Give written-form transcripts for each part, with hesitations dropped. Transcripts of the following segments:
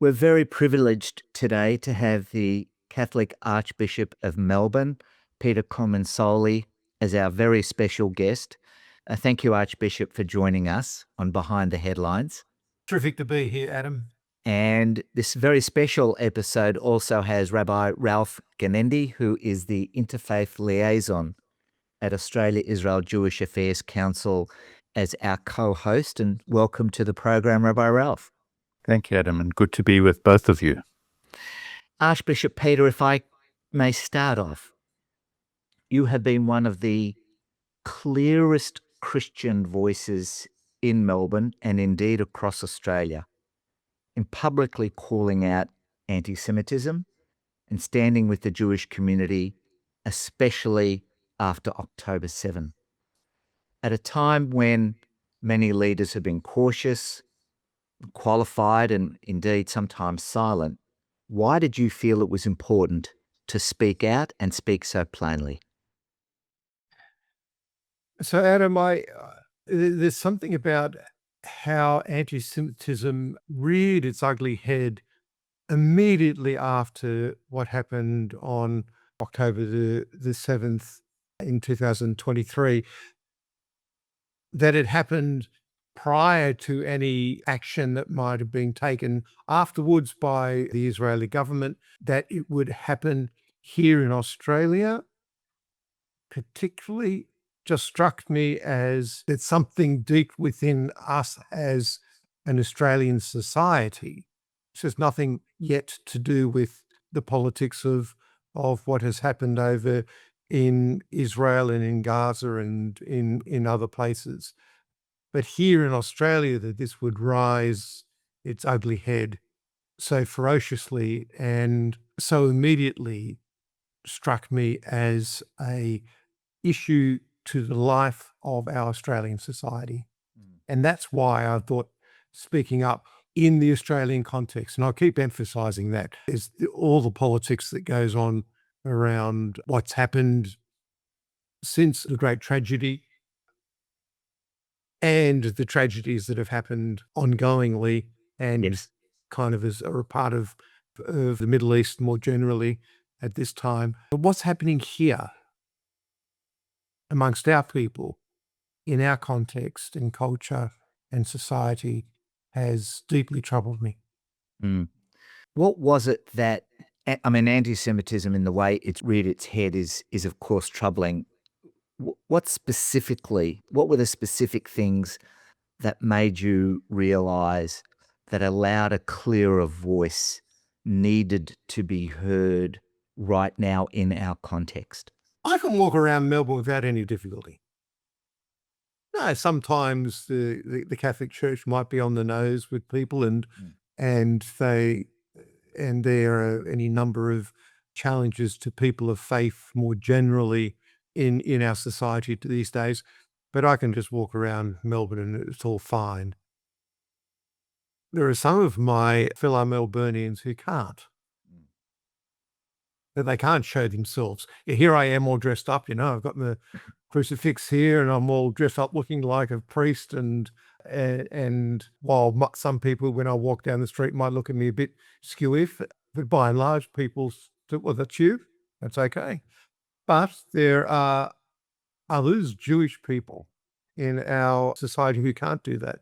We're very privileged today to have the Catholic Archbishop of Melbourne, Peter Comensoli, as our very special guest. Thank you, Archbishop, for joining us on Behind the Headlines. Terrific to be here, Adam. And this very special episode also has Rabbi Ralph Genende, who is the Interfaith Liaison at Australia-Israel Jewish Affairs Council, as our co-host. And welcome to the program, Rabbi Ralph. Thank you, Adam, and good to be with both of you. Archbishop Peter, if I may start off, you have been one of the clearest Christian voices in Melbourne and indeed across Australia in publicly calling out antisemitism and standing with the Jewish community, especially after October 7. At a time when many leaders have been cautious, qualified, and indeed sometimes silent, why did you feel it was important to speak out and speak so plainly? So, Adam, there's something about how anti-Semitism reared its ugly head immediately after what happened on October the 7th in 2023, that it happened prior to any action that might have been taken afterwards by the Israeli government, that it would happen here in Australia, particularly just struck me as it's something deep within us as an Australian society. This has nothing yet to do with the politics of what has happened over in Israel and in Gaza and in other places. But here in Australia, that this would rise its ugly head so ferociously and so immediately struck me as a issue to the life of our Australian society. And that's why I thought speaking up in the Australian context, and I'll keep emphasising that, is all the politics that goes on around what's happened since the great tragedy and the tragedies that have happened ongoingly and Yes. kind of are a part of the Middle East more generally at this time. But what's happening here amongst our people in our context and culture and society has deeply troubled me. What was it that, I mean, anti-Semitism in the way it's reared its head is of course troubling. What were the specific things that made you realise that a louder, clearer voice needed to be heard right now in our context? I can walk around Melbourne without any difficulty. No, sometimes the Catholic Church might be on the nose with people, and there are any number of challenges to people of faith more generally in our society these days. But I can just walk around Melbourne and it's all fine. There are some of my fellow Melburnians who can't. That they can't show themselves. Here I am all dressed up, I've got my crucifix here and I'm all dressed up looking like a priest, and while some people when I walk down the street might look at me a bit skewy, but by and large people say, well, that's you, that's okay. But there are others, Jewish people in our society who can't do that.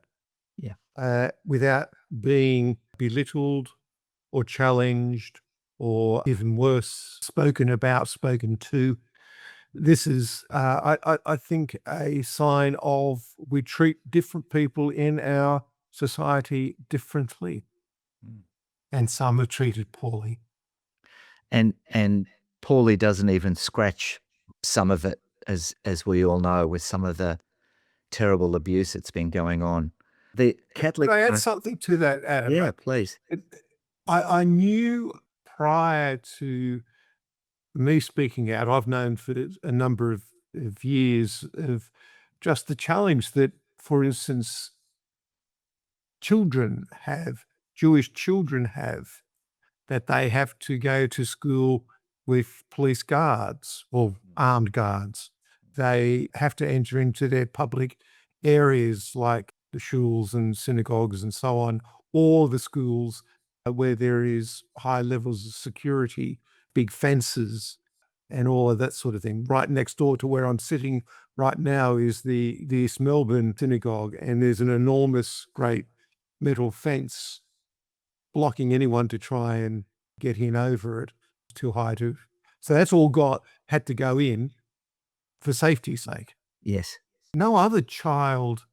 Without being belittled or challenged, or even worse, spoken to. This is, I think, a sign of we treat different people in our society differently, and some are treated poorly. And poorly doesn't even scratch some of it, as we all know, with some of the terrible abuse that's been going on. The Catholic. Could I add something to that, Adam? Yeah, please. I knew prior to me speaking out, I've known for a number of years of just the challenge that, for instance, Jewish children have, that they have to go to school with police guards or armed guards. They have to enter into their public areas like the shuls and synagogues and so on, or the schools where there is high levels of security, big fences, and all of that sort of thing. Right next door to where I'm sitting right now is the East Melbourne synagogue, and there's an enormous, great metal fence blocking anyone to try and get in over it. It's too high to. So that's all had to go in for safety's sake. Yes. No other child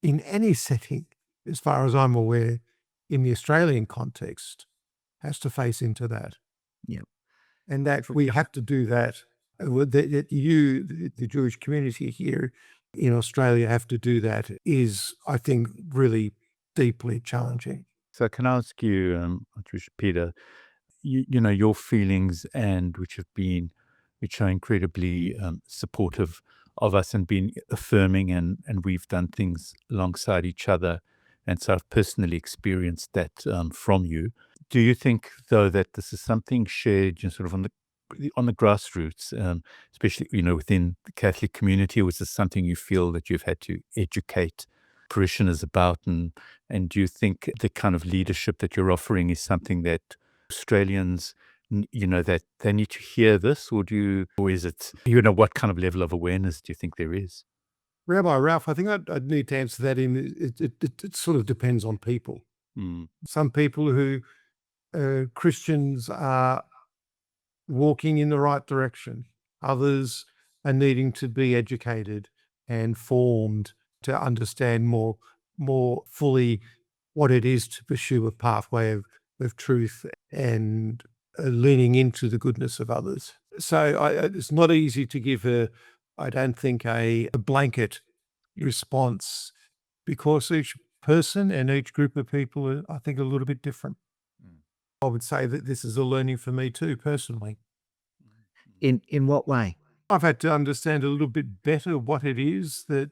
in any setting, as far as I'm aware, in the Australian context, has to face into that. Yep. And that we have to do that. That you, the Jewish community here in Australia, have to do that is, I think, really deeply challenging. So can I ask you, Archbishop Peter, you know, your feelings and which are incredibly supportive of us and been affirming, and we've done things alongside each other. And so I've personally experienced that from you. Do you think, though, that this is something shared, sort of on the grassroots, especially, you know, within the Catholic community, or is this something you feel that you've had to educate parishioners about? And do you think the kind of leadership that you're offering is something that Australians, you know, that they need to hear this, or is it, you know, what kind of level of awareness do you think there is? Rabbi Ralph, I think I'd need to answer that it sort of depends on people. Mm. Some people who Christians are walking in the right direction. Others are needing to be educated and formed to understand more fully what it is to pursue a pathway of truth and leaning into the goodness of others. So it's not easy to give I don't think, a blanket response, because each person and each group of people are, I think, a little bit different. I would say that this is a learning for me too, personally. In what way? I've had to understand a little bit better what it is that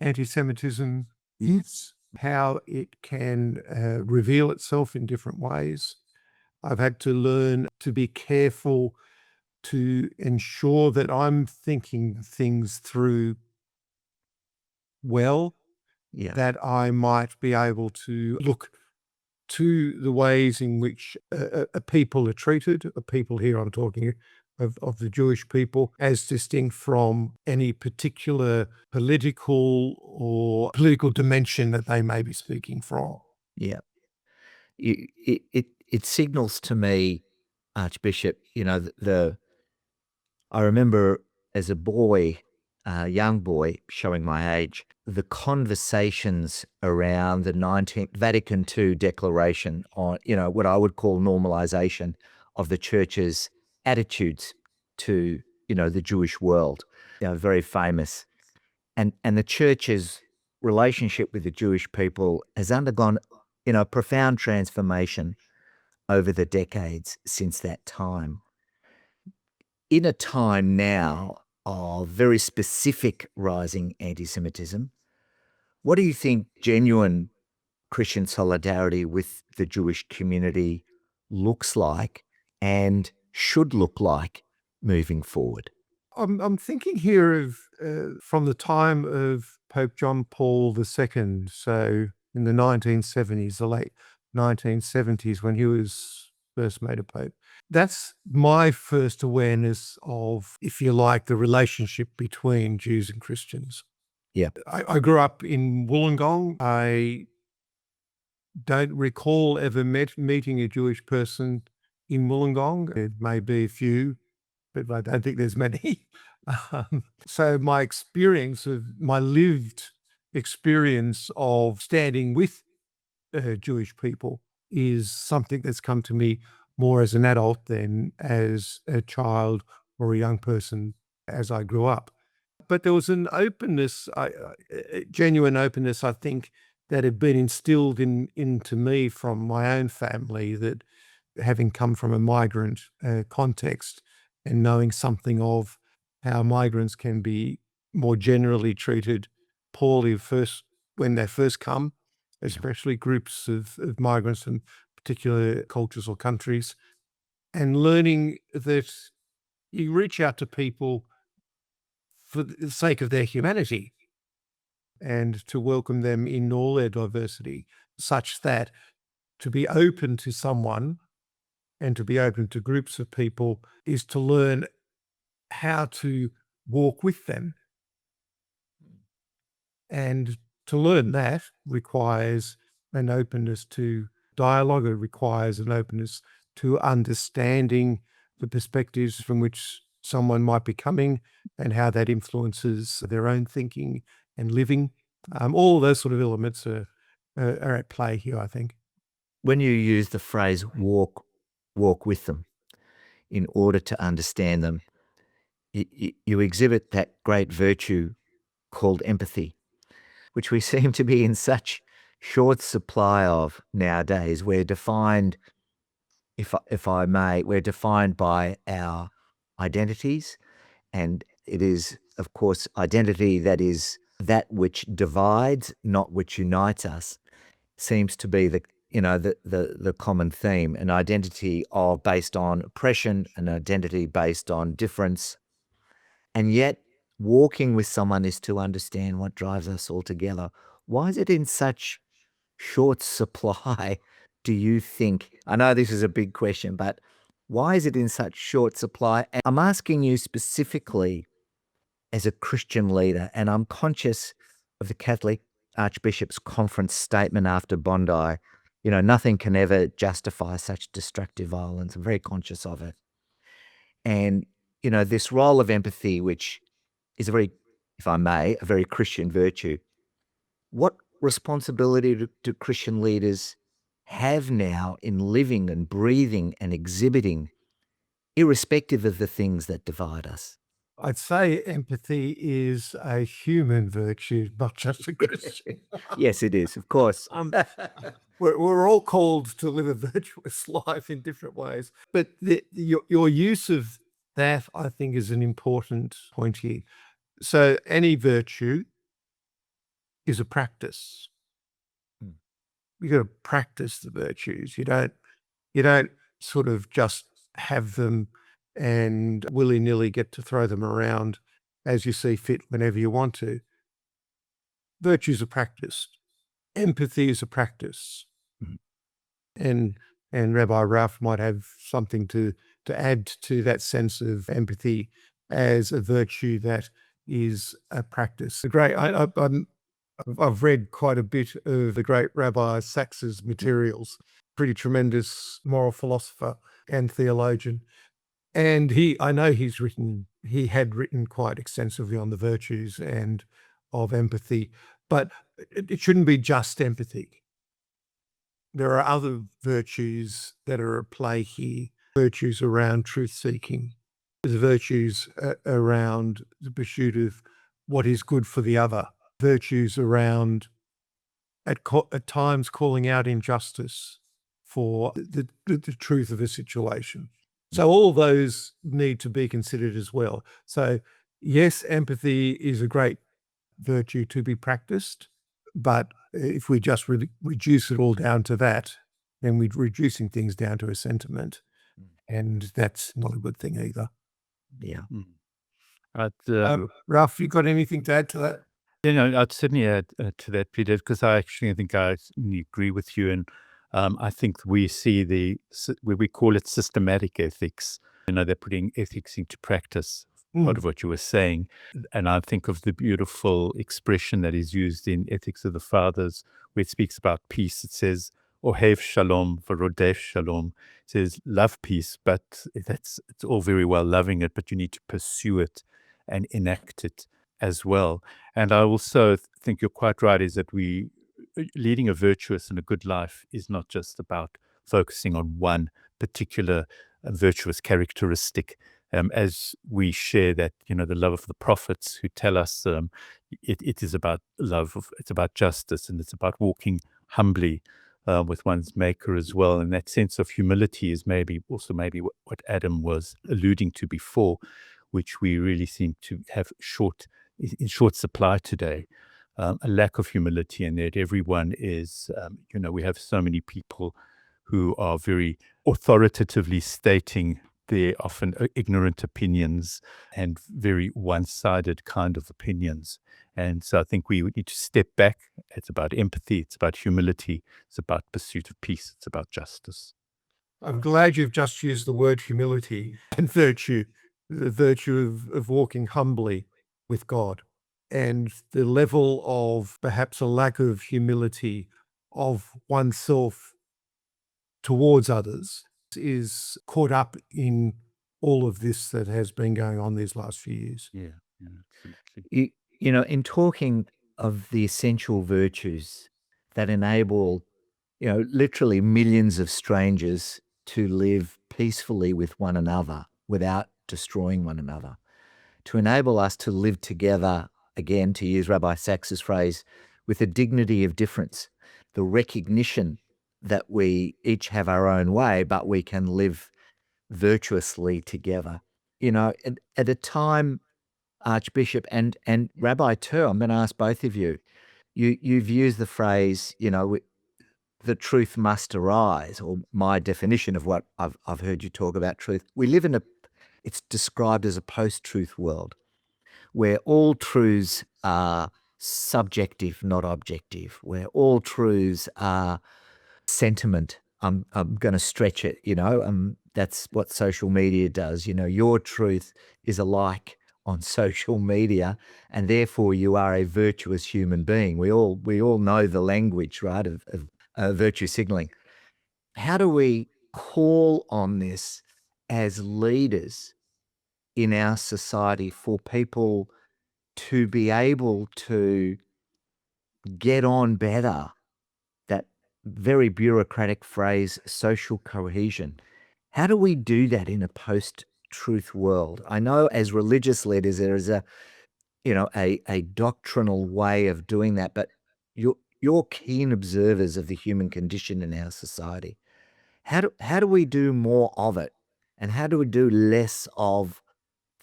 antisemitism is, how it can reveal itself in different ways. I've had to learn to be careful to ensure that I'm thinking things through well, Yeah. that I might be able to look to the ways in which people are treated. People here, I'm talking of the Jewish people, as distinct from any particular political dimension that they may be speaking from. Yeah. It signals to me, Archbishop, you know, I remember as a boy, young boy, showing my age, the conversations around the 19th Vatican II declaration on, you know, what I would call normalization of the church's attitudes to, you know, the Jewish world. You know, very famous. And the church's relationship with the Jewish people has undergone, you know, profound transformation over the decades since that time. In a time now of very specific rising anti-Semitism, what do you think genuine Christian solidarity with the Jewish community looks like and should look like moving forward? I'm thinking here of from the time of Pope John Paul II, so in the 1970s, the late 1970s, when he was first made a pope. That's my first awareness of, if you like, the relationship between Jews and Christians. Yeah. I grew up in Wollongong. I don't recall ever meeting a Jewish person in Wollongong. It may be a few, but I don't think there's many. So my lived experience of standing with Jewish people is something that's come to me more as an adult than as a child or a young person as I grew up. But there was an openness, a genuine openness, I think, that had been instilled into me from my own family, that having come from a migrant context and knowing something of how migrants can be more generally treated poorly when they first come, especially groups of migrants from particular cultures or countries, and learning that you reach out to people for the sake of their humanity and to welcome them in all their diversity, such that To be open to someone and to be open to groups of people is to learn how to walk with them. And to learn that requires an openness to dialogue. It requires an openness to understanding the perspectives from which someone might be coming and how that influences their own thinking and living. All those sort of elements are at play here, I think. When you use the phrase walk with them in order to understand them, you exhibit that great virtue called empathy, which we seem to be in such short supply of nowadays. We're defined, if I may, we're defined by our identities, and it is, of course, identity that is that which divides, not which unites us, seems to be the common theme. An identity based on oppression, an identity based on difference, and yet walking with someone is to understand what drives us all together. Why is it in such short supply, do you think? I know this is a big question, but why is it in such short supply? And I'm asking you specifically as a Christian leader, and I'm conscious of the Catholic Archbishop's conference statement after Bondi. Nothing can ever justify such destructive violence. I'm very conscious of it. And, this role of empathy, which is if I may, a very Christian virtue. What responsibility do Christian leaders have now in living and breathing and exhibiting, irrespective of the things that divide us? I'd say empathy is a human virtue, not just a Christian. Yes, it is, of course. We're all called to live a virtuous life in different ways. But your use of that, I think, is an important point here. So any virtue is a practice. You got to practice the virtues. You don't sort of just have them and willy-nilly get to throw them around as you see fit whenever you want to. Virtues are practiced. Empathy is a practice. And Rabbi Ralph might have something to add to that sense of empathy as a virtue that is a practice. I've read quite a bit of the great Rabbi Sax's materials, pretty tremendous moral philosopher and theologian. And I know he had written quite extensively on the virtues and of empathy, but it shouldn't be just empathy. There are other virtues that are at play here, virtues around truth-seeking, virtues around the pursuit of what is good for the other, virtues around at times calling out injustice for the truth of a situation. So all those need to be considered as well. So yes, empathy is a great virtue to be practiced, but if we just reduce it all down to that, then we're reducing things down to a sentiment, and that's not a good thing either. Yeah. Ralph, you got anything to add to that? I'd certainly add to that, Peter, because I think I agree with you. And I think we see we call it systematic ethics. They're putting ethics into practice, part of what you were saying. And I think of the beautiful expression that is used in Ethics of the Fathers, where it speaks about peace. It says, Ohev shalom v'rodef shalom. It says, love peace, but it's all very well loving it, but you need to pursue it and enact it as well. And I also think you're quite right, is that leading a virtuous and a good life is not just about focusing on one particular virtuous characteristic. As we share that, the love of the prophets who tell us it is about love, it's about justice, and it's about walking humbly with one's maker as well. And that sense of humility is maybe what Adam was alluding to before, which we really seem to have in short supply today. A lack of humility, and that everyone is, we have so many people who are very authoritatively stating they're often ignorant opinions and very one-sided kind of opinions. And so I think we need to step back. It's about empathy. It's about humility. It's about pursuit of peace. It's about justice. I'm glad you've just used the word humility and virtue, the virtue of walking humbly with God. And the level of perhaps a lack of humility of oneself towards others is caught up in all of this that has been going on these last few years. Yeah, absolutely. In talking of the essential virtues that enable, literally millions of strangers to live peacefully with one another without destroying one another, to enable us to live together, again, to use Rabbi Sachs's phrase, with a dignity of difference, the recognition that we each have our own way, but we can live virtuously together. At a time, Archbishop and Rabbi too, I'm going to ask both of you, you've used the phrase, the truth must arise, or my definition of what I've heard you talk about truth. We live in it's described as a post-truth world where all truths are subjective, not objective, where all truths are sentiment. I'm going to stretch it, that's what social media does. Your truth is a like on social media, and therefore you are a virtuous human being. We all know the language, right, of virtue signaling. How do we call on this as leaders in our society for people to be able to get on better? That very bureaucratic phrase, social cohesion. How do we do that in a post-truth world? I know as religious leaders there is a doctrinal way of doing that, but you're keen observers of the human condition in our society. How do we do more of it, and how do we do less of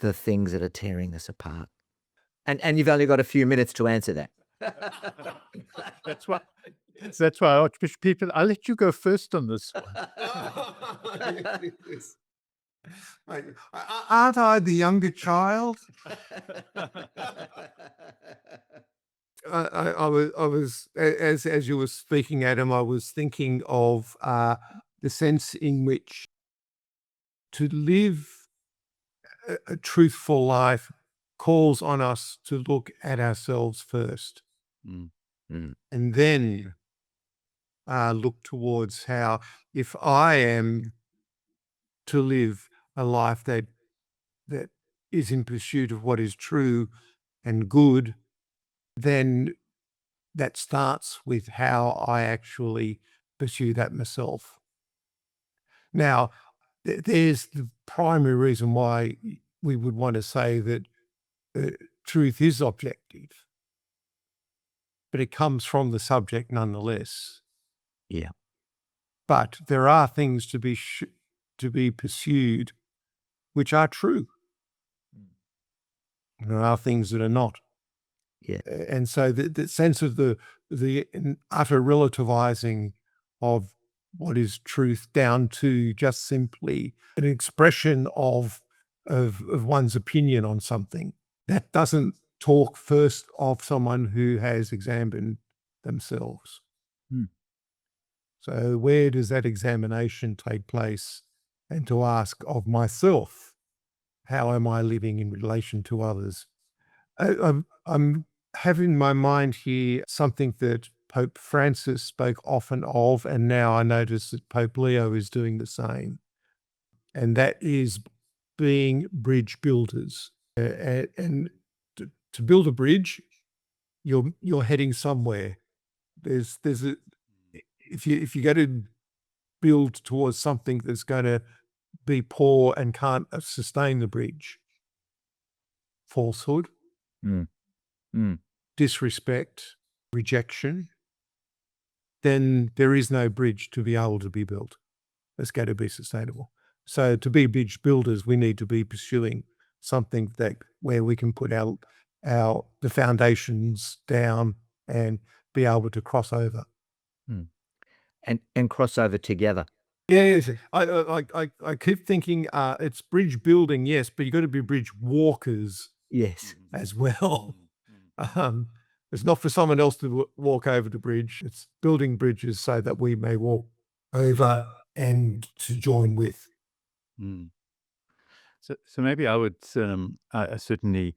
the things that are tearing us apart? And you've only got a few minutes to answer that. That's why, Archbishop Peter, I'll let you go first on this one. Aren't I the younger child? I was as you were speaking, Adam, I was thinking of the sense in which to live a truthful life calls on us to look at ourselves first, and then look towards how, if I am to live a life that is in pursuit of what is true and good, then that starts with how I actually pursue that myself. Now, there's the primary reason why we would want to say that truth is objective, but it comes from the subject nonetheless. Yeah. But there are things to be pursued which are true. There are things that are not. Yeah. And so the sense of the utter relativizing of what is truth down to just simply an expression of one's opinion on something, that doesn't talk first of someone who has examined themselves. So where does that examination take place? And to ask of myself, how am I living in relation to others? I'm having in my mind here something that Pope Francis spoke often of, and now I notice that Pope Leo is doing the same, and that is being bridge builders. And to build a bridge, you're heading somewhere. There's a if you go to build towards something that's going to be poor and can't sustain the bridge, falsehood, disrespect, rejection, then there is no bridge to be able to be built. It's going to be sustainable. So to be bridge builders, we need to be pursuing something where we can put the foundations down and be able to cross over. And cross over together. Yes, I keep thinking it's bridge building, yes, but you got to be bridge walkers Yes. as well. It's not for someone else to walk over the bridge. It's building bridges so that we may walk over and to join with. Mm. So maybe I would I certainly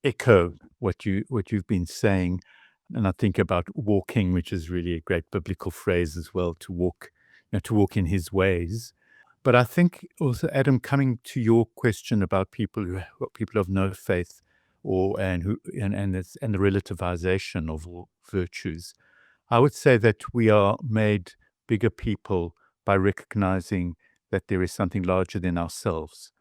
echo what you've been saying, and I think about walking, which is really a great biblical phrase as well, to walk, to walk in His ways. But I think also, Adam, coming to your question about people of no faith, and the relativization of all virtues, I would say that we are made bigger people by recognizing that there is something larger than ourselves.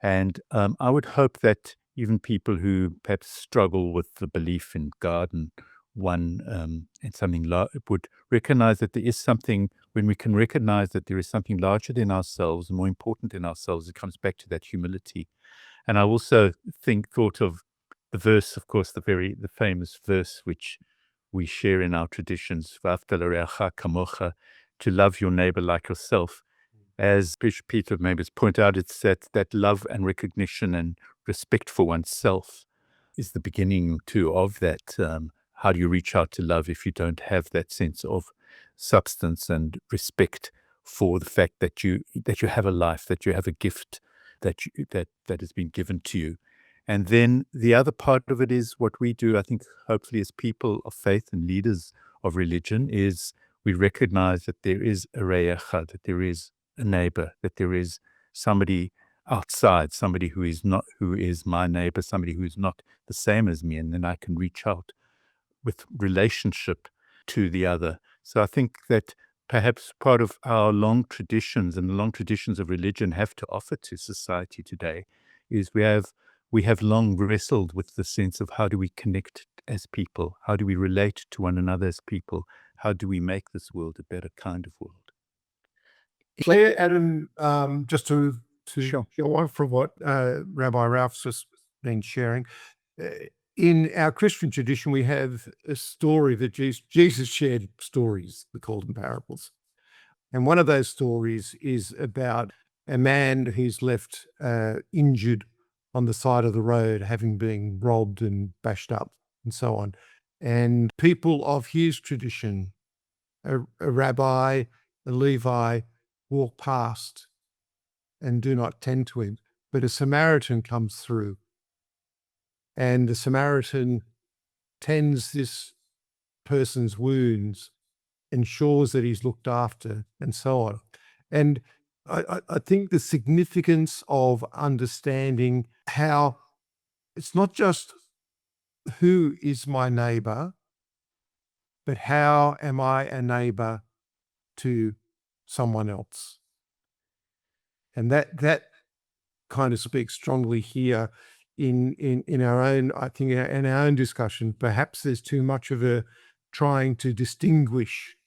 And I would hope that even people who perhaps struggle with the belief in God and and something would recognize that there is something, when we can recognize that there is something larger than ourselves and more important than ourselves, it comes back to that humility. And I also thought of the verse, of course, the famous verse which we share in our traditions, "V'ahavta l'reacha kamocha," to love your neighbor like yourself. As Bishop Peter maybe has pointed out, it's that love and recognition and respect for oneself is the beginning too of that. How do you reach out to love if you don't have that sense of substance and respect for the fact that you have a life, that you have a gift that has been given to you? And then the other part of it is what we do, I think, hopefully, as people of faith and leaders of religion, is we recognize that there is a re'echa, that there is a neighbor, that there is somebody outside, somebody who is my neighbor, somebody who is not the same as me, and then I can reach out with relationship to the other. So I think that perhaps part of our long traditions and the long traditions of religion have to offer to society today is we have long wrestled with the sense of how do we connect as people, how do we relate to one another as people, how do we make this world a better kind of world. Claire, Adam, just to Sure. go on from what Rabbi Ralph's just been sharing, in our Christian tradition, we have a story that Jesus shared stories, we call them parables. And one of those stories is about a man who's left injured on the side of the road, having been robbed and bashed up and so on. And people of his tradition, a rabbi, a Levi, walk past and do not tend to him. But a Samaritan comes through, and the Samaritan tends this person's wounds, ensures that he's looked after, and so on. And I think the significance of understanding how it's not just who is my neighbor, but how am I a neighbor to someone else? And that kind of speaks strongly here in our own, I think, in our own discussion. Perhaps there's too much of a trying to distinguish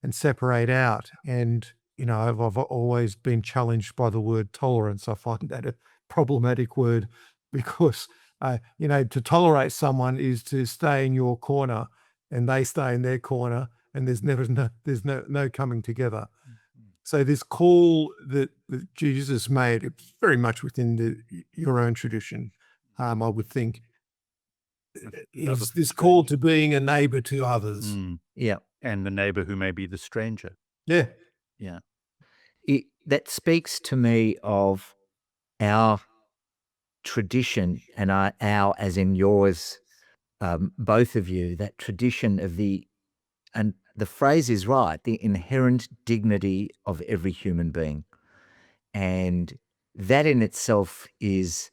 and separate out. And, I've always been challenged by the word tolerance. I find that a problematic word because, to tolerate someone is to stay in your corner and they stay in their corner, and there's no coming together. So this call that Jesus made, it's very much within your own tradition, I would think, is this call to being a neighbor to others. Yeah. And the neighbor who may be the stranger. Yeah. Yeah. That speaks to me of our tradition, and our as in yours, both of you, that tradition of and the phrase is right, the inherent dignity of every human being. And that in itself is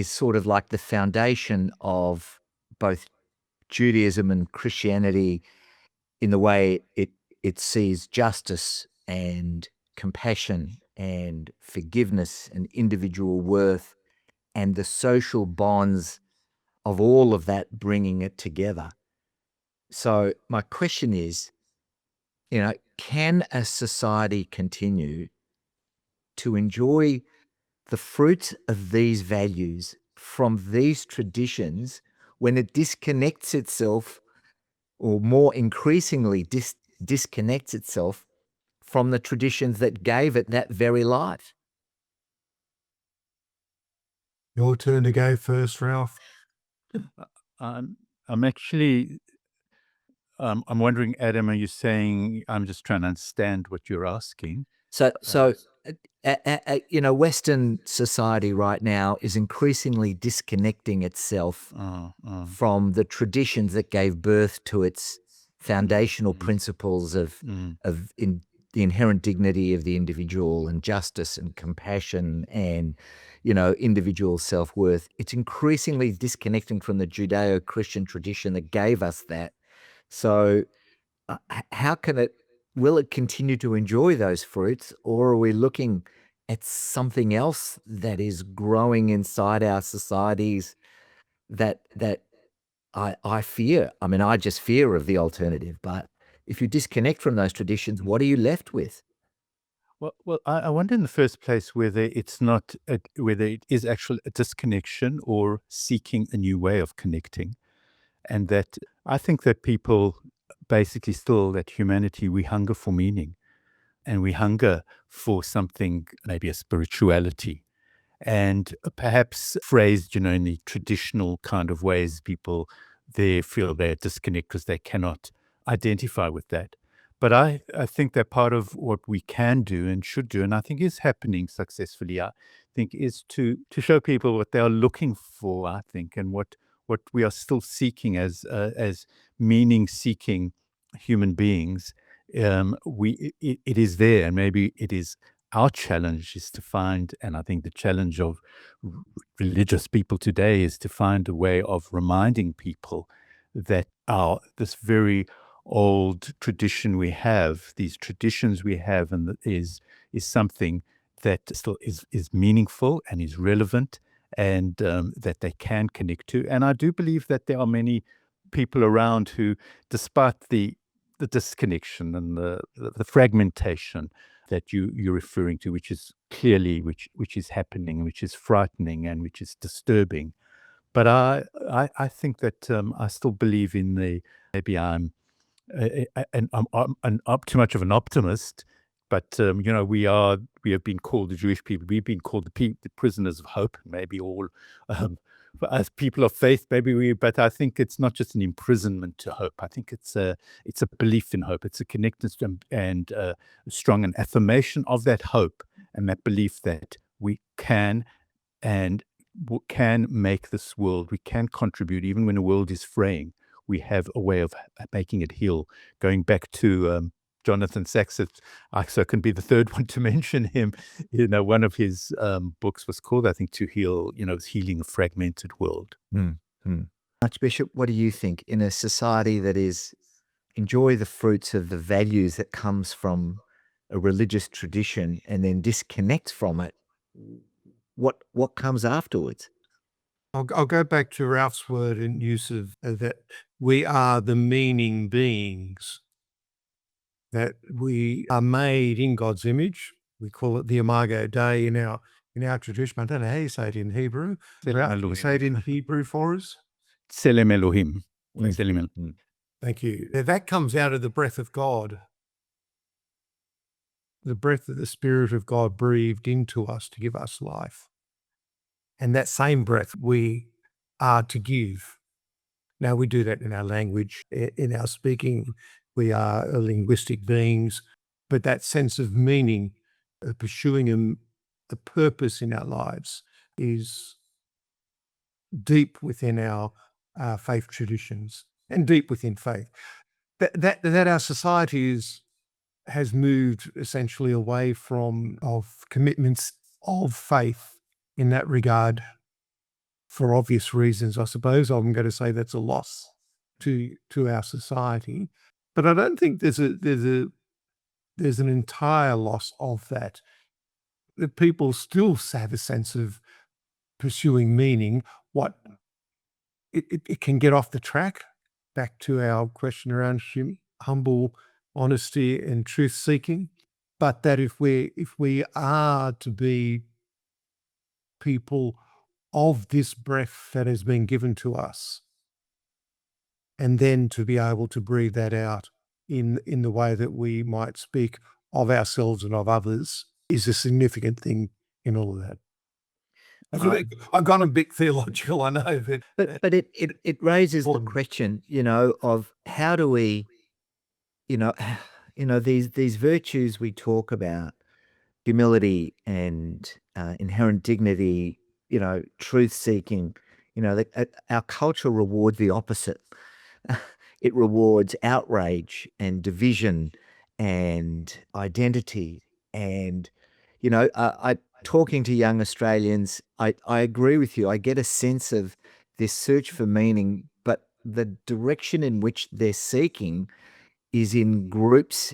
sort of like the foundation of both Judaism and Christianity in the way it sees justice and compassion and forgiveness and individual worth and the social bonds of all of that, bringing it together. So my question is, can a society continue to enjoy the fruits of these values from these traditions when it disconnects itself, or more increasingly disconnects itself from the traditions that gave it that very life. Your turn to go first, Ralph. I'm actually, I'm wondering, Adam, are you saying, I'm just trying to understand what you're asking. So Western society right now is increasingly disconnecting itself from the traditions that gave birth to its foundational principles of the inherent dignity of the individual and justice and compassion and individual self-worth. It's increasingly disconnecting from the Judeo-Christian tradition that gave us that. So how can will it continue to enjoy those fruits, or are we looking at something else that is growing inside our societies that I fear? I mean, I just fear of the alternative, but if you disconnect from those traditions, what are you left with? Well, I wonder in the first place whether it's not, whether it is actually a disconnection or seeking a new way of connecting. And that I think that people basically still, that humanity, we hunger for meaning and we hunger for something, maybe a spirituality. And perhaps phrased, in the traditional kind of ways, people, they feel they're disconnected because they cannot identify with that. But I think that part of what we can do and should do, and I think is happening successfully, I think, is to show people what they are looking for, I think, and what we are still seeking as meaning-seeking human beings. It is there, and maybe it is our challenge is to find, and I think the challenge of religious people today is to find a way of reminding people that this very old tradition we have, these traditions we have, and that is something that still is meaningful and is relevant, and that they can connect to. And I do believe that there are many people around who, despite the disconnection and the fragmentation that you're referring to, which is clearly which is happening, which is frightening, and which is disturbing. But I think that I still believe in maybe I'm too much of an optimist, but we have been called, the Jewish people, we've been called the prisoners of hope. Maybe all as people of faith, but I think it's not just an imprisonment to hope. I think it's a belief in hope. It's a connectedness and strong an affirmation of that hope and that belief that we can and can make this world. We can contribute even when the world is fraying. We have a way of making it heal. Going back to Jonathan Sacks, so can be the third one to mention him. One of his books was called, I think, To Heal, Healing a Fragmented World. Archbishop, what do you think? In a society that is enjoy the fruits of the values that comes from a religious tradition and then disconnect from it, what comes afterwards? I'll go back to Ralph's word and use of that we are the meaning beings, that we are made in God's image. We call it the Imago Dei in our tradition. I don't know how you say it in Hebrew. Ralph, say it in Hebrew for us. Tselem Elohim. Tselem Elohim. Thank you. That comes out of the breath of God. The breath that the Spirit of God breathed into us to give us life. And that same breath we are to give. Now, we do that in our language, in our speaking. We are linguistic beings, but that sense of meaning, pursuing a purpose in our lives is deep within our faith traditions and deep within faith. That our society has moved essentially away from commitments of faith in that regard, for obvious reasons, I suppose. I'm going to say that's a loss to our society, but I don't think there's an entire loss of that. The people still have a sense of pursuing meaning. What it can get off the track. Back to our question around humble honesty and truth seeking, but that if we are to be people of this breath that has been given to us, and then to be able to breathe that out in the way that we might speak of ourselves and of others is a significant thing in all of that. I've gone a bit theological, I know, but it raises the question, of how do we, you know, these virtues we talk about, humility and inherent dignity, truth seeking, our culture rewards the opposite. It rewards outrage and division and identity. And, I talking to young Australians, I agree with you. I get a sense of this search for meaning, but the direction in which they're seeking is in groups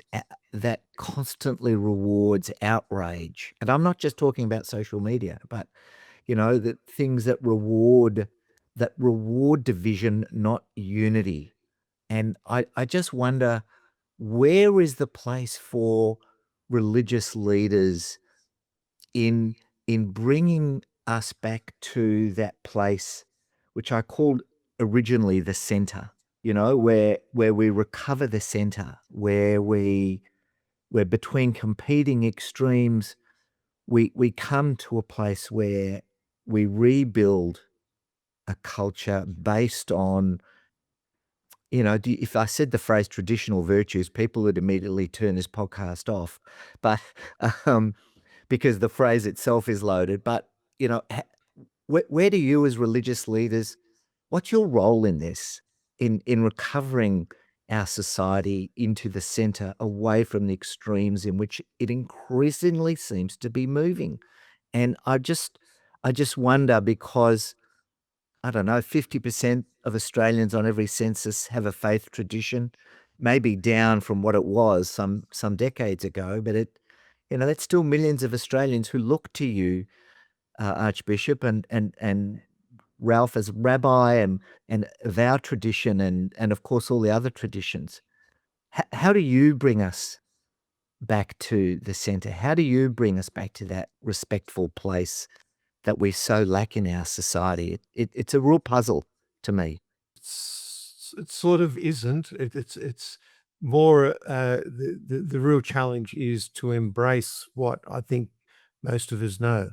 that constantly rewards outrage. And I'm not just talking about social media, but the things that reward division, not unity. And I just wonder, where is the place for religious leaders in bringing us back to that place, which I called originally the center, where we recover the center, where between competing extremes, we come to a place where we rebuild a culture based on, if I said the phrase traditional virtues, people would immediately turn this podcast off, but because the phrase itself is loaded. But, where do you as religious leaders, what's your role in this, in recovering our society into the center, away from the extremes in which it increasingly seems to be moving? And I just wonder, because I don't know, 50% of Australians on every census have a faith tradition, maybe down from what it was some decades ago, but that's still millions of Australians who look to you, Archbishop, and Ralph as Rabbi, and of our tradition, and of course all the other traditions. How do you bring us back to the center? How do you bring us back to that respectful place that we so lack in our society? It's a real puzzle to me. It sort of isn't. It's more the real challenge is to embrace what I think most of us know: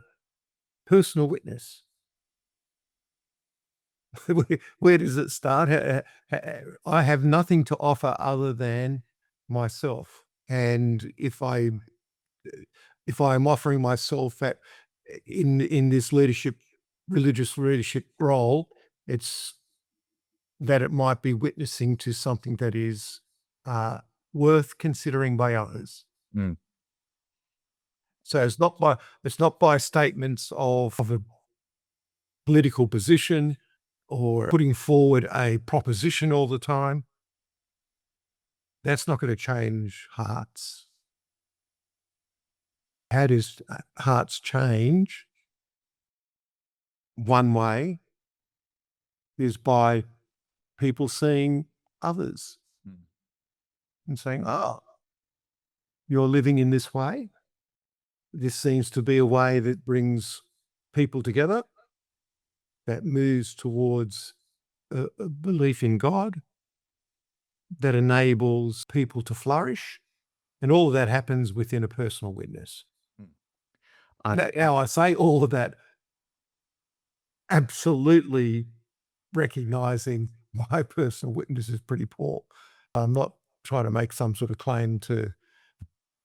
personal witness. Where does it start? I have nothing to offer other than myself, and if I am offering myself in this religious leadership role, it's that it might be witnessing to something that is worth considering by others. Mm. So it's not by statements of a political position or putting forward a proposition all the time. That's not going to change hearts. How does hearts change? One way is by people seeing others and saying, "Oh, you're living in this way. This seems to be a way that brings people together, that moves towards a belief in God, that enables people to flourish." And all of that happens within a personal witness. Now, I say all of that absolutely recognizing my personal witness is pretty poor. I'm not trying to make some sort of claim to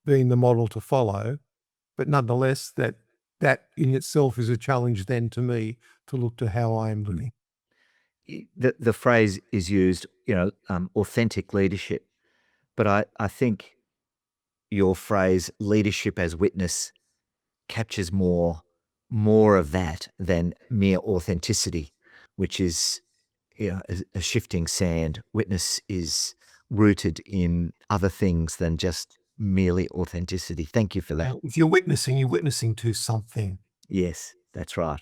being the model to follow, but nonetheless, that in itself is a challenge then to me to look to how I am living. The phrase is used, authentic leadership, but I think your phrase leadership as witness captures more of that than mere authenticity, which is a shifting sand. Witness is rooted in other things than just merely authenticity. Thank you for that. If you're witnessing to something. Yes, that's right.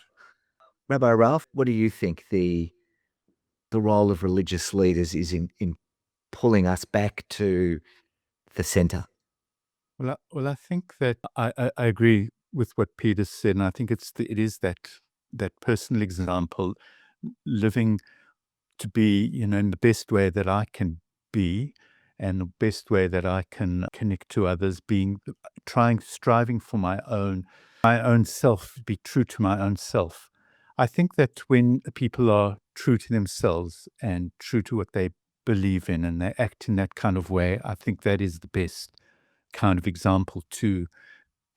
Rabbi Ralph, what do you think the role of religious leaders is in pulling us back to the center? Well, I think that I agree with what Peter said, and I think it is that personal example, living to be, in the best way that I can be, and the best way that I can connect to others, striving for my own self, be true to my own self. I think that when people are true to themselves and true to what they believe in and they act in that kind of way, I think that is the best kind of example to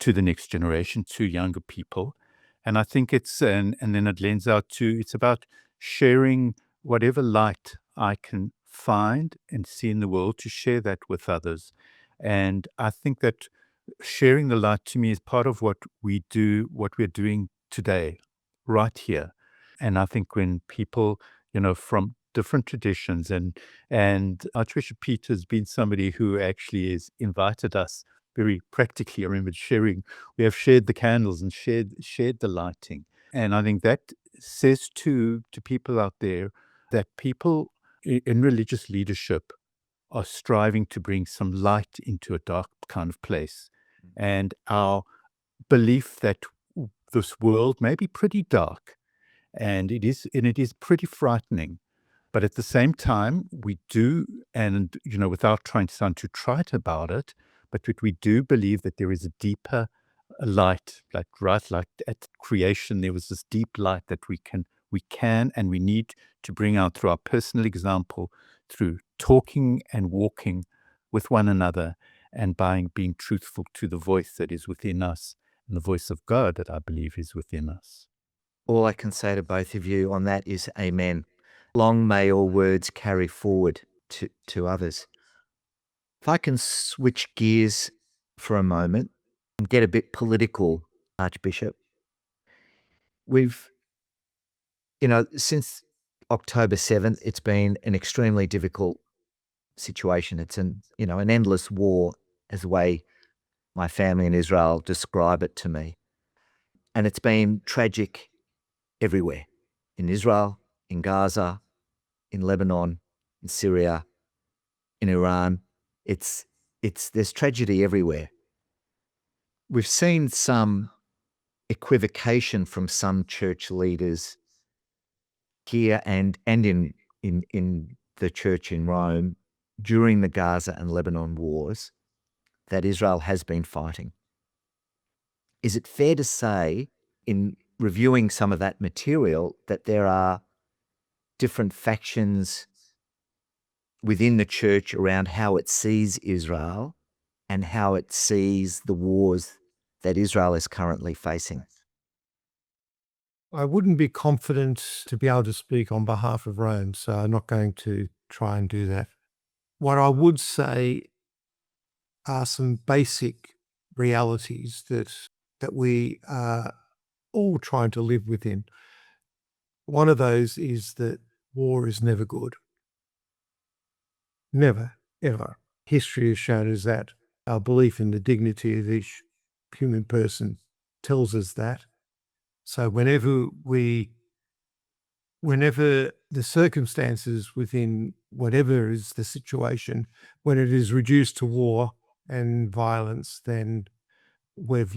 the next generation, to younger people. And I think and then it lends out to, it's about sharing whatever light I can find and see in the world, to share that with others. And I think that sharing the light to me is part of what we do, what we're doing today, right here. And I think when people, from different traditions, and Archbishop Peter has been somebody who actually has invited us very practically. I remember we have shared the candles and shared the lighting. And I think that says to people out there that people in religious leadership are striving to bring some light into a dark kind of place. And our belief that this world may be pretty dark, and it is pretty frightening. But at the same time, we do, and without trying to sound too trite about it, but we do believe that there is a deeper light, like at creation, there was this deep light that we can and we need to bring out through our personal example, through talking and walking with one another, and by being truthful to the voice that is within us, and the voice of God that I believe is within us. All I can say to both of you on that is amen. Long may all words carry forward to others. If I can switch gears for a moment and get a bit political, Archbishop. We've, since October 7th, it's been an extremely difficult situation. It's an endless war, as the way my family in Israel describe it to me. And it's been tragic everywhere, in Israel, in Gaza, in Lebanon, in Syria, in Iran. There's tragedy everywhere. We've seen some equivocation from some church leaders here and in the church in Rome during the Gaza and Lebanon wars that Israel has been fighting. Is it fair to say, in reviewing some of that material, that there are different factions within the church around how it sees Israel and how it sees the wars that Israel is currently facing? I wouldn't be confident to be able to speak on behalf of Rome, so I'm not going to try and do that. What I would say are some basic realities that we are all trying to live within. One of those is that war is never good. Never, ever. History has shown us that. Our belief in the dignity of each human person tells us that. So whenever the circumstances within whatever is the situation, when it is reduced to war and violence, then we've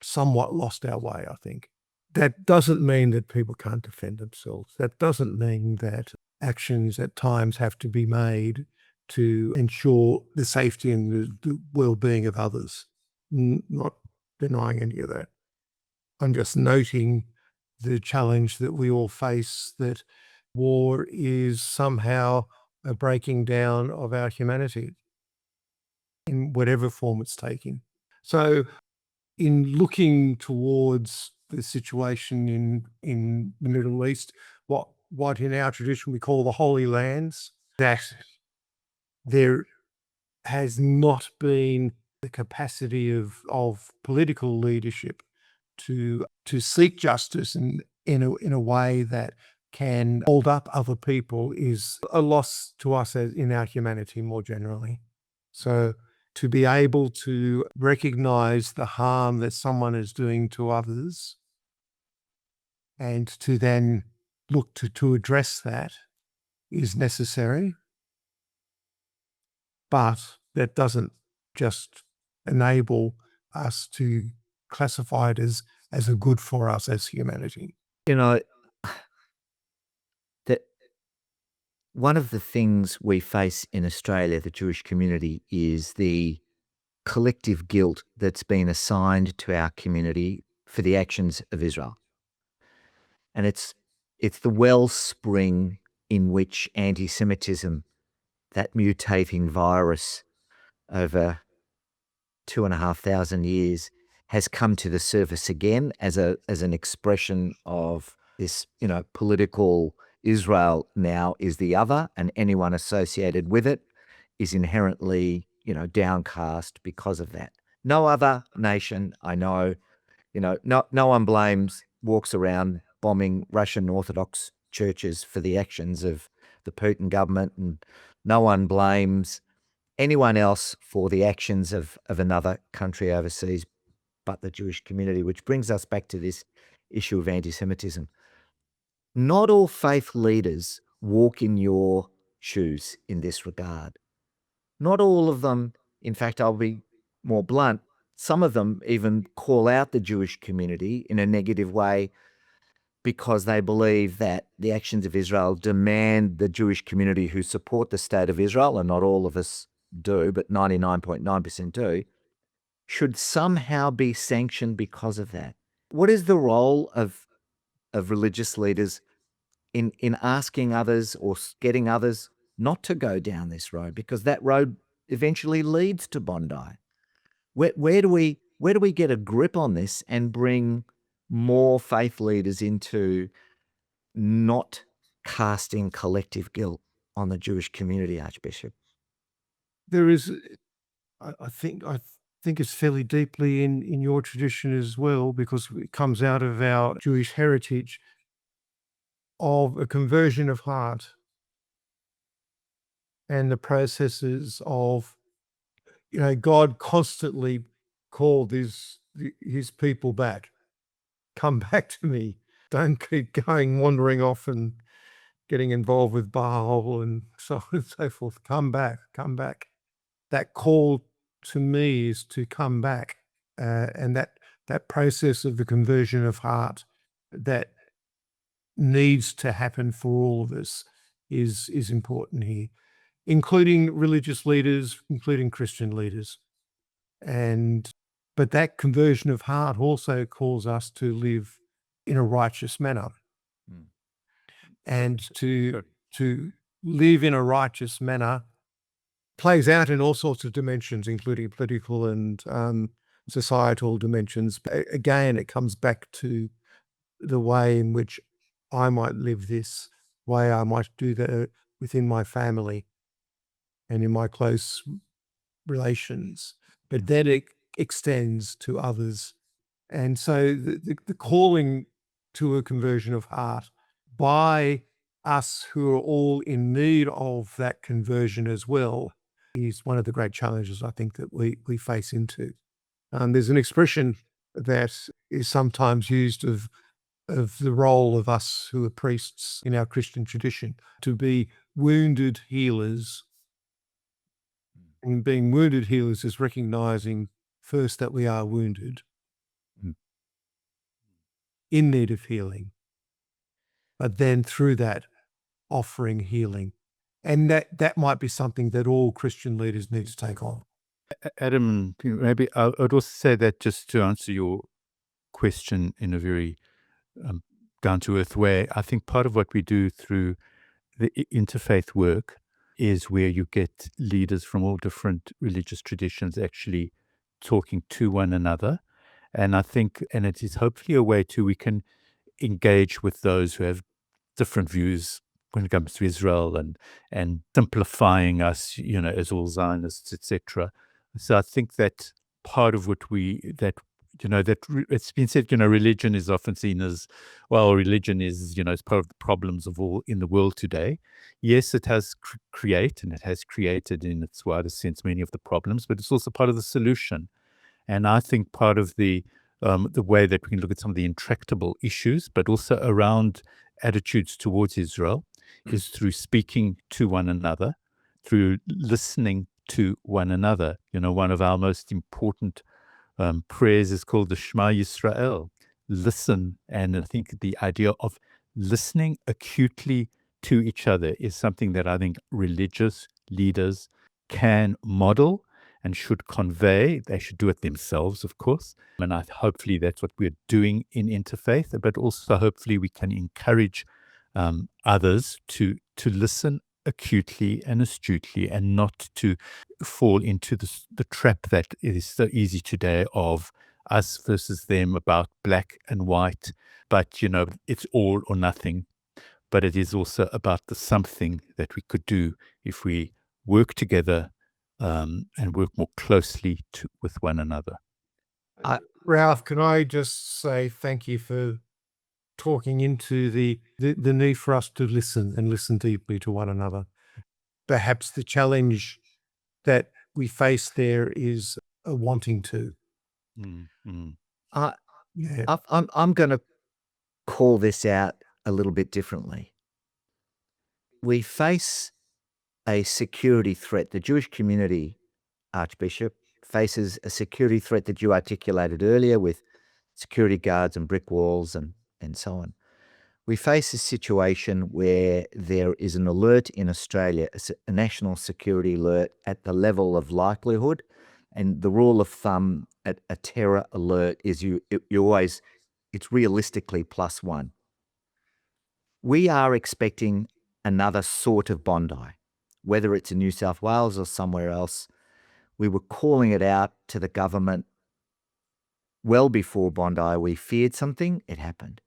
somewhat lost our way, I think. That doesn't mean that people can't defend themselves. That doesn't mean that actions at times have to be made to ensure the safety and the well-being of others. Not denying any of that. I'm just noting the challenge that we all face, that war is somehow a breaking down of our humanity in whatever form it's taking. So in looking towards the situation in the Middle East, what in our tradition we call the Holy Lands, that there has not been the capacity of political leadership to seek justice in a way that can hold up other people is a loss to us as in our humanity more generally. So to be able to recognize the harm that someone is doing to others and to then look to address that is necessary. But that doesn't just enable us to classify it as a good for us as humanity. That One of the things we face in Australia, the Jewish community, is the collective guilt that's been assigned to our community for the actions of Israel. And it's the wellspring in which anti-Semitism, that mutating virus over 2,500 years, has come to the surface again as an expression of this, political Israel now is the other, and anyone associated with it is inherently, downcast because of that. No other nation I know, no one walks around bombing Russian Orthodox churches for the actions of the Putin government, and no one blames anyone else for the actions of another country overseas but the Jewish community, which brings us back to this issue of anti-Semitism. Not all faith leaders walk in your shoes in this regard. Not all of them, in fact, I'll be more blunt, some of them even call out the Jewish community in a negative way because they believe that the actions of Israel demand the Jewish community who support the state of Israel, and not all of us do, but 99.9% do, should somehow be sanctioned because of that. What is the role of religious leaders in asking others or getting others not to go down this road? Because that road eventually leads to Bondi. Where do we get a grip on this and bring more faith leaders into not casting collective guilt on the Jewish community, Archbishop? There is, I think it's fairly deeply in your tradition as well, because it comes out of our Jewish heritage of a conversion of heart and the processes of, God constantly called his people back. Come back to me. Don't keep going, wandering off and getting involved with Baal and so on and so forth. Come back, come back. That call to me is to come back. And that process of the conversion of heart that needs to happen for all of us is important here, including religious leaders, including Christian leaders. But that conversion of heart also calls us to live in a righteous manner. And to live in a righteous manner plays out in all sorts of dimensions, including political and societal dimensions. But again, it comes back to the way in which I might live this, way I might do that within my family and in my close relations. But then it extends to others. And so the calling to a conversion of heart by us who are all in need of that conversion as well is one of the great challenges I think that we face into. There's an expression that is sometimes used of the role of us who are priests in our Christian tradition to be wounded healers. And being wounded healers is recognizing first that we are wounded, in need of healing, but then through that offering healing. And that might be something that all Christian leaders need to take on. Adam, maybe I would also say that, just to answer your question in a very down-to-earth way, I think part of what we do through the interfaith work is where you get leaders from all different religious traditions actually talking to one another. And I think, and it is hopefully a way we can engage with those who have different views when it comes to Israel, and simplifying us, as all Zionists, etc. So I think that part of what it's been said, religion is often seen as, well, religion is, it's part of the problems of all in the world today. Yes, it has and it has created in its widest sense many of the problems, but it's also part of the solution. And I think part of the way that we can look at some of the intractable issues, but also around attitudes towards Israel, is through speaking to one another, through listening to one another. One of our most important prayers is called the Shema Yisrael, listen. And I think the idea of listening acutely to each other is something that I think religious leaders can model and should convey. They should do it themselves, of course. And hopefully that's what we're doing in interfaith, but also hopefully we can encourage others to listen acutely and astutely and not to fall into the trap that is so easy today of us versus them, about black and white. But, it's all or nothing. But it is also about the something that we could do if we work together and work more closely with one another. Ralph, can I just say thank you for talking into the need for us to listen and listen deeply to one another. Perhaps the challenge that we face there is a wanting to. Yeah. I'm going to call this out a little bit differently. We face a security threat. The Jewish community, Archbishop, faces a security threat that you articulated earlier with security guards and brick walls and so on. We face a situation where there is an alert in Australia, a national security alert at the level of likelihood. And the rule of thumb at a terror alert is it's realistically +1. We are expecting another sort of Bondi, whether it's in New South Wales or somewhere else. We were calling it out to the government well before Bondi. We feared something, it happened.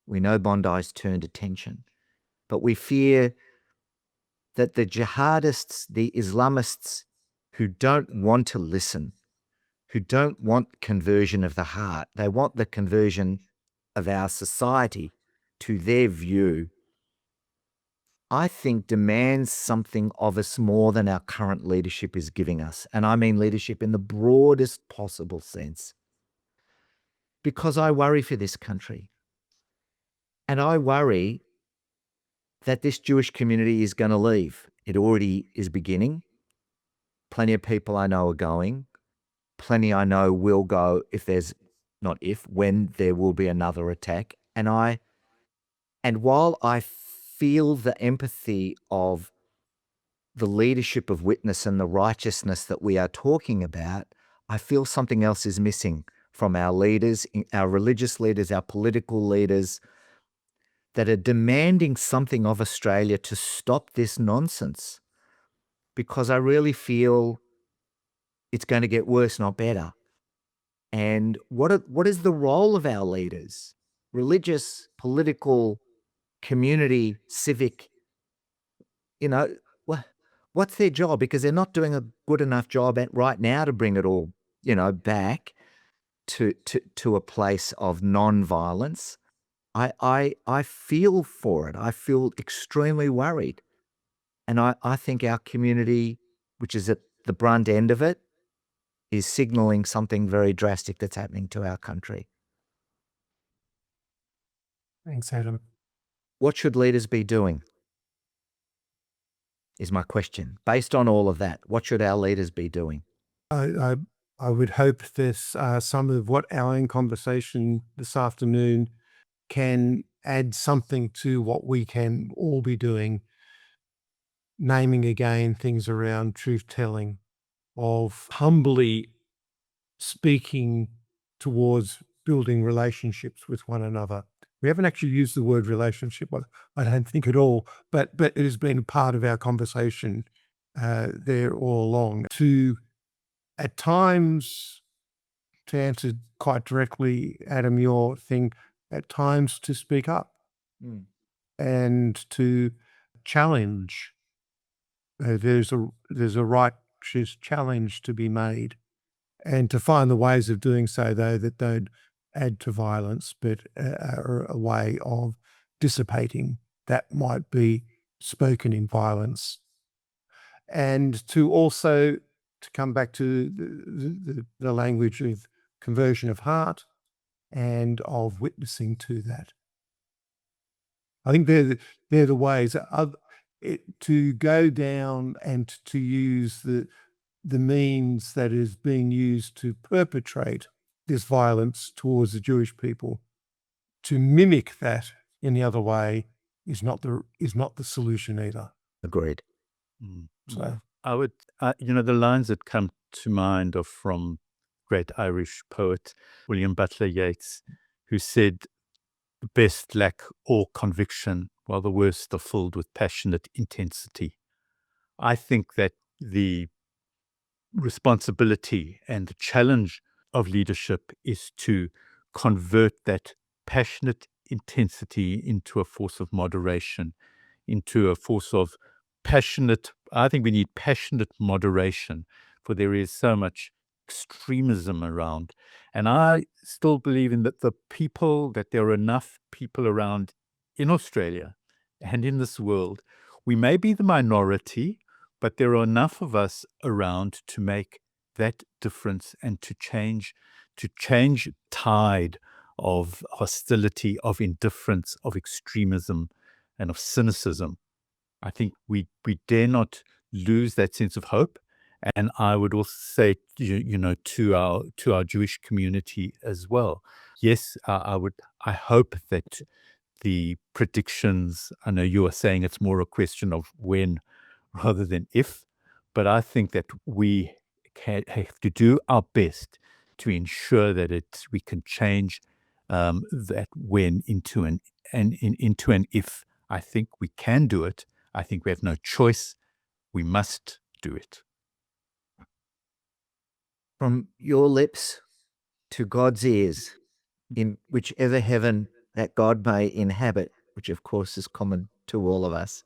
We know Bondi's turned attention, but we fear that the jihadists, the Islamists who don't want to listen, who don't want conversion of the heart, they want the conversion of our society to their view, I think demands something of us more than our current leadership is giving us. And I mean leadership in the broadest possible sense. Because I worry for this country. And I worry that this Jewish community is going to leave. It already is beginning. Plenty of people I know are going. Plenty I know will go when there will be another attack. And while I feel the empathy of the leadership of witness and the righteousness that we are talking about, I feel something else is missing from our leaders, our religious leaders, our political leaders, that are demanding something of Australia to stop this nonsense. Because I really feel it's going to get worse, not better. And what is the role of our leaders? Religious, political, community, civic, what's their job? Because they're not doing a good enough job right now to bring it all, back to a place of non-violence. I feel for it. I feel extremely worried. And I think our community, which is at the brunt end of it, is signalling something very drastic that's happening to our country. Thanks, Adam. What should leaders be doing? Is my question. Based on all of that, what should our leaders be doing? I would hope this some of what our own conversation this afternoon can add something to what we can all be doing, naming again things around truth-telling, of humbly speaking towards building relationships with one another. We haven't actually used the word relationship, I don't think at all, but it has been part of our conversation there all along. To, at times, to answer quite directly, Adam, your thing, at times to speak up and to challenge. There's a righteous challenge to be made, and to find the ways of doing so, though, that don't add to violence, but are a way of dissipating that might be spoken in violence. And to also, to come back to the language of conversion of heart and of witnessing to that. I think they're the ways to go down and to use the means that is being used to perpetrate this violence towards the Jewish people, to mimic that in the other way is not the solution either. Agreed. So I would, the lines that come to mind are from great Irish poet William Butler Yeats, who said, "The best lack all conviction, while the worst are filled with passionate intensity." I think that the responsibility and the challenge of leadership is to convert that passionate intensity into a force of moderation, into a force of I think we need passionate moderation, for there is so much extremism around. And I still believe that there are enough people around in Australia and in this world. We may be the minority, but there are enough of us around to make that difference and to change tide of hostility, of indifference, of extremism, and of cynicism. I think we dare not lose that sense of hope. And I would also say, to our Jewish community as well. Yes, I hope that the predictions, I know you are saying it's more a question of when rather than if, but I think that we have to do our best to ensure that we can change that when into an if. I think we can do it. I think we have no choice. We must do it. From your lips to God's ears, in whichever heaven that God may inhabit, which of course is common to all of us.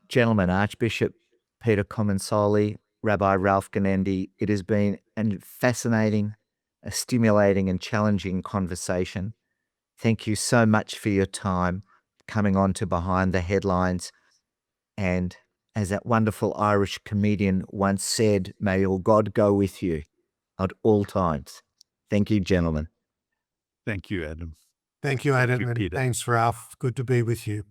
Gentlemen, Archbishop Peter Comensoli, Rabbi Ralph Genende, it has been a fascinating, a stimulating and challenging conversation. Thank you so much for your time coming on to Behind the Headlines. And as that wonderful Irish comedian once said, may your God go with you at all times. Thank you, gentlemen. Thank you, Adam. thank you, Adam, you, and Peter. thanks, Ralph. Good to be with you.